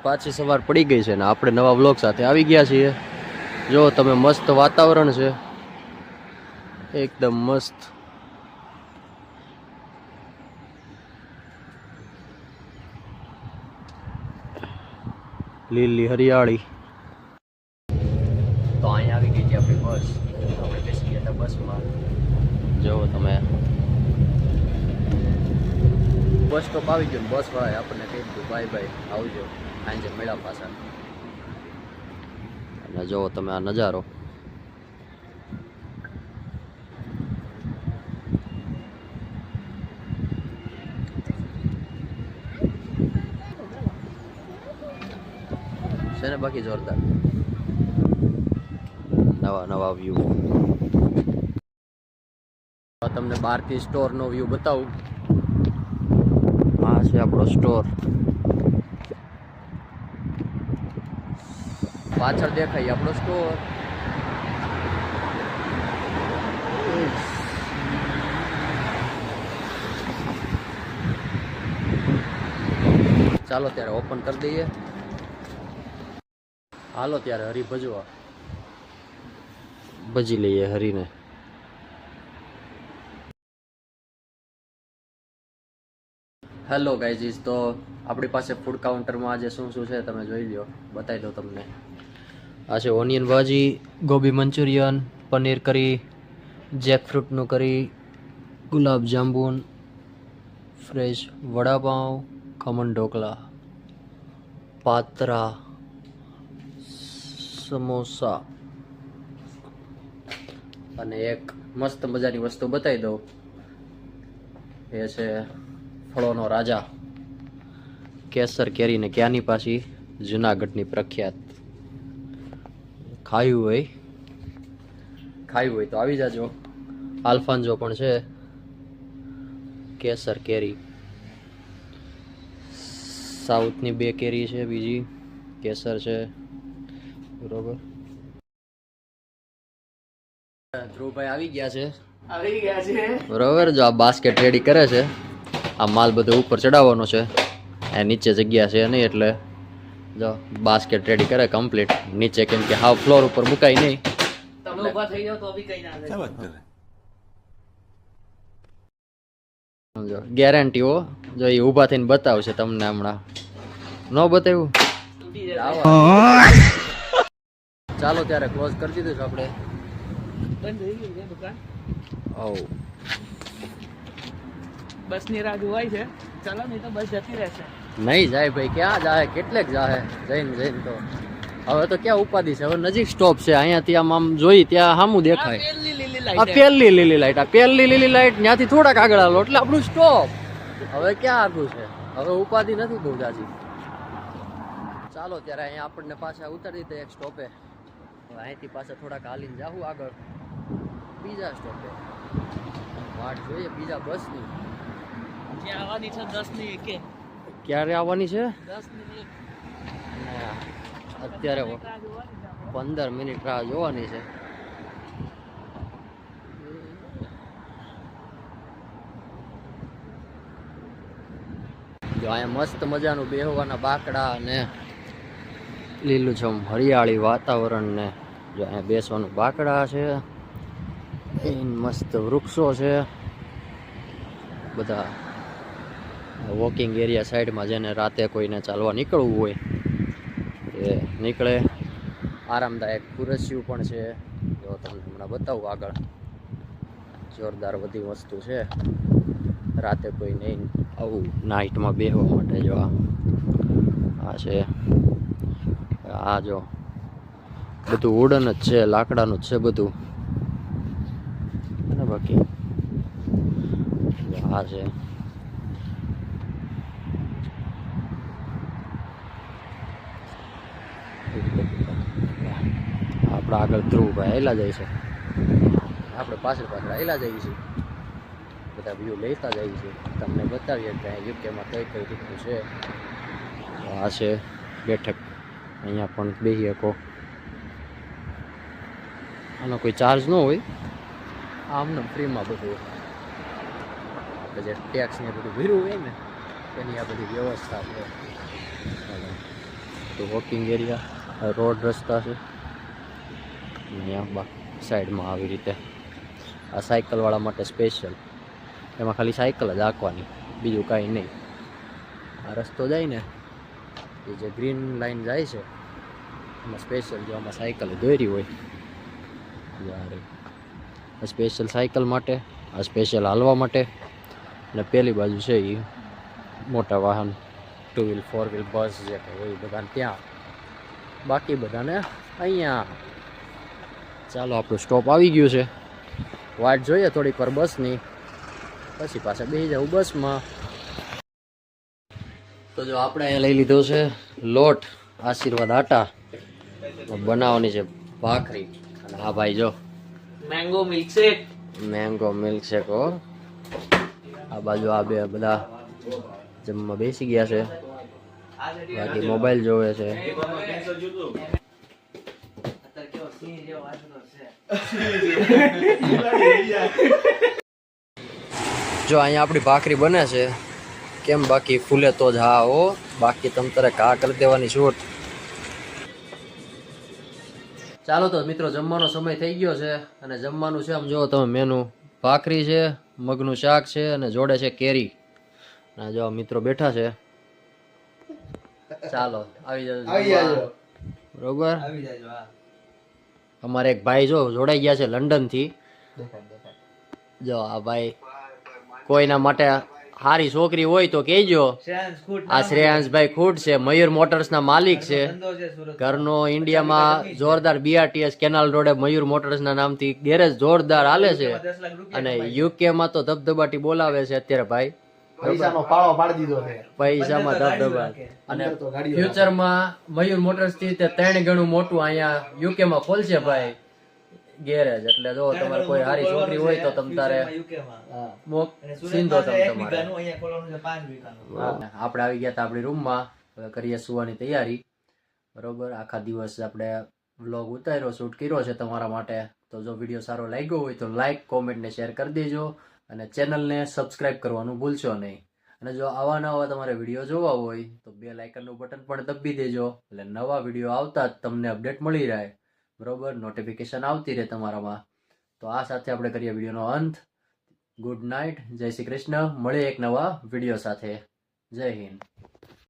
પાછી સવાર પડી ગઈ છે ને આપણે નવા વ્લોગ સાથે આવી ગયા છીએ. જો તમે મસ્ત વાતાવરણ છે એકદમ મસ્ત. લીલી હરિયાળી. તો અહીંયા આવી ગઈ છે આપણી બસ. આપણે બેસી ગયા હતા બસમાં. જો તમે બસ સ્ટોપ આવી ગયો. બસ વાળાએ આપણને કહી દીધું બાય બાય, આવજો સાંજે મેળા પાછા. અને જો તમે આ નજારો. છે ને બાકી જોરદાર નવા નવા વ્યૂ. તમને બહારથી સ્ટોરનો વ્યૂ બતાવું. આ છે આપણો સ્ટોર. પાછળ દેખાય આપણો સ્ટોર. ચાલો ત્યારે ઓપન કરી દઈએ. હાલો ત્યારે હરી ભજવા ભજી લઈએ હરીને. હેલો ગાઈઝીસ, તો આપણી પાસે ફૂડ કાઉન્ટરમાં આજે શું શું છે તમે જોઈ લો, બતાવી દઉં તમને. આ છે ઓનિયન ભાજી, ગોબી મંચુરિયન, પનીર કરી, જેકફ્રૂટનું કરી, ગુલાબ જાંબુન, ફ્રેશ વડાપાઉં, ખમણ ઢોકળા, પાત્રા, સમોસા અને એક મસ્ત મજાની વસ્તુ બતાવી દઉં. એ છે ફળોનો રાજા કેસર કેરી ને ક્યાંની પાછી જુનાગઢની પ્રખ્યાત. ખાયું હોય તો આવી જાજો. આલ્ફાન્જો પણ છે. કેસર કેરી સાઉથની 2 કેરી છે, બીજી કેસર છે. બરોબર. ધ્રુવભાઈ આવી ગયા છે. બરોબર. જો આ બાસ્કેટ રેડી કરે છે. આ માલ બધો ઉપર ચડાવવાનો છે. આ નીચે જગ્યા છે નહીં એટલે જો બાસ્કેટ રેડી કરે કમ્પ્લીટ. નીચે કેમ કે હાવ ફ્લોર ઉપર મુકાય નહીં. તમે ઊભા થઈ જાવ તો બી કઈ ના સમજો ગેરંટી હો. જો એ ઊભા થઈને બતાવશે તમને. હમણાં ન બતાવ્યું. ચાલો ત્યારે ક્લોઝ કરી દીધું છે આપણે. બંધ થઈ ગઈ છે દુકાન. ઓ બસ ની રાહ જોવાય છે. ચાલો નહીં તો બસ જતી રહેશે. નહીં જાય ભાઈ. ક્યાં જાય? કેટલેક જાય જઈને તો. હવે તો ક્યાં ઉપાધિ છે. હવે નજીક સ્ટોપ છે. અહીંયાથી આમ જોઈ ત્યાં સામું દેખાય. આ પહેલી લીલી લાઈટ. આ પહેલી લીલી લાઈટ ત્યાંથી થોડાક આગળ આલો એટલે આપણું સ્ટોપ. હવે ક્યાં આગળ છે? હવે ઉપાધિ નથી બહુ જાજી. ચાલો ત્યારે અહીંયા આપણને પાછા ઉતારી દે એક સ્ટોપે. હવે અહીંથી પાછા થોડાક હાલીને જાવું આગળ બીજા સ્ટોપે. વાટ જોઈએ બીજા બસની. જે આવવાની છે 10 ની એકે. ક્યારે આવવાની છે? 10 ની 1. અત્યારે 15 મિનિટ રાહ જોવાની છે. જો અહીંયા મસ્ત મજાનું બેહવાના બાકડા અને લીલુંછમ હરિયાળી વાતાવરણ ને જો અહીંયા બેસવાનું બાકડા છે. મસ્ત વૃક્ષો છે બધા. વોકિંગ એરિયા સાઈડમાં જેને રાતે કોઈને ચાલવા નીકળવું હોય એ નીકળે. આરામદાયક ખુરશીયું પણ છે. જો તમને હમણાં બતાવું આગળ. જોરદાર બધી વસ્તુ છે. રાતે કોઈ નહીં આવું નાઇટમાં બેસવા માટે. જો આ છે. આ જો બધું વુડન જ છે, લાકડાનું જ છે બધું. અને બાકી આ છે આપણા આગળ ધ્રુવભાઈ હેલા જાય છે. આપણે પાછળ હેલા જઈએ છીએ. બધા વ્યૂ લેતા જઈએ છીએ. તમને બતાવીએ કે યુકેમાં કઈ કઈ રીતનું છે. આ છે બેઠક. અહીંયા પણ બેસી શકો. આનો કોઈ ચાર્જ ન હોય. આમને ફ્રીમાં બધું આપણે જે ટેક્સ ને બધું ભર્યું હોય ને એની આ બધી વ્યવસ્થા છે. તો વોકિંગ એરિયા રોડ રસ્તા છે અહીંયા સાઈડમાં આવી રીતે આ સાયકલવાળા માટે સ્પેશિયલ, એમાં ખાલી સાયકલ જ હાંકવાની, બીજું કાંઈ નહીં. આ રસ્તો જાય ને એ જે ગ્રીન લાઈન જાય છે એમાં સ્પેશિયલ જો આમાં સાયકલ દોરી હોય યાર, આ સ્પેશિયલ સાયકલ માટે, આ સ્પેશિયલ હાલવા માટે, અને પેલી બાજુ છે એ મોટા વાહન 2 વ્હીલ 4 વ્હીલ બસ જે કંઈ હોય બધાને ત્યાં, બાકી બધાને અહીંયા. ચાલો આપણું સ્ટોપ આવી ગયું છે, વાટ જોઈએ થોડીક વાર બસની, પછી પાછા બેસી જવું બસમાં. તો જો આપણે અહીંયા લઈ લીધો છે લોટ, આશીર્વાદ આટા, બનાવવાની છે ભાખરી, અને હા ભાઈ જો મેંગો મિલ્કશેક. Mango milkshake. હો આ બાજુ આ બે બધા જમવા બેસી ગયા છે, બાકી મોબાઈલ જોવે છે. જો અહીંયા આપણી ભાખરી બને છે, કેમ બાકી ફૂલે તો જ હા હો, બાકી તમ તારે ઘા કરી દેવાની છૂટ. ચાલો તો મિત્રો જમવાનો સમય થઈ ગયો છે, અને જમવાનું છે આમ જો તમે મેનુ, ભાખરી છે, મગનું શાક છે, અને જોડે છે કેરી. અને જો મિત્રો બેઠા છે, ચાલો આવી જાજો બરોબર. અમારે એક ભાઈ જો જોડાઈ ગયા છે લંડન થી, જો આ ભાઈ કોઈના માટે સારી છોકરી હોય તો કહેજો. આ શ્રેયાંશભાઈ ખૂટ છે, મયુર મોટર્સ ના માલિક છે, ઘરનો ઇન્ડિયામાં જોરદાર BRTS કેનાલ રોડે મયુર મોટર્સ ના નામથી ગેરેજ જોરદાર હાલે છે, અને UK માં તો ધબધબાટી બોલાવે છે અત્યારે ભાઈ. પૈસામાં ધબધબા, અને ફ્યુચરમાં મયુર મોટર્સ થી 3 ગણું મોટું અહીંયા UK માં ખોલશે ભાઈ ગેરેજ. એટલે જો તમારે કોઈ સારી છોકરી હોય તો તમ તારે સીધો તમારે. આપણે આવી ગયા હતા આપણી રૂમમાં, હવે કરીએ સુવાની તૈયારી બરોબર. આખા દિવસ આપણે વ્લોગ ઉતાર્યો, શૂટ કર્યો છે તમારા માટે. તો જો વિડીયો સારો લાગ્યો હોય તો લાઈક, કોમેન્ટ ને શેર કરી દેજો, અને ચેનલને સબસ્ક્રાઇબ કરવાનું ભૂલશો નહીં. અને જો આવા નવા તમારે વિડીયો જોવા હોય તો બેલ આઇકનનું બટન પણ દબી દેજો, એટલે નવા વિડીયો આવતા જ તમને અપડેટ મળી રહે બરોબર, નોટિફિકેશન આવતી રહે તમારામાં. તો આ સાથે આપણે કરીએ વિડીયોનો અંત. ગુડ નાઇટ, જય શ્રી કૃષ્ણ, મળીએ એક નવા વિડીયો સાથે. જય હિન્દ.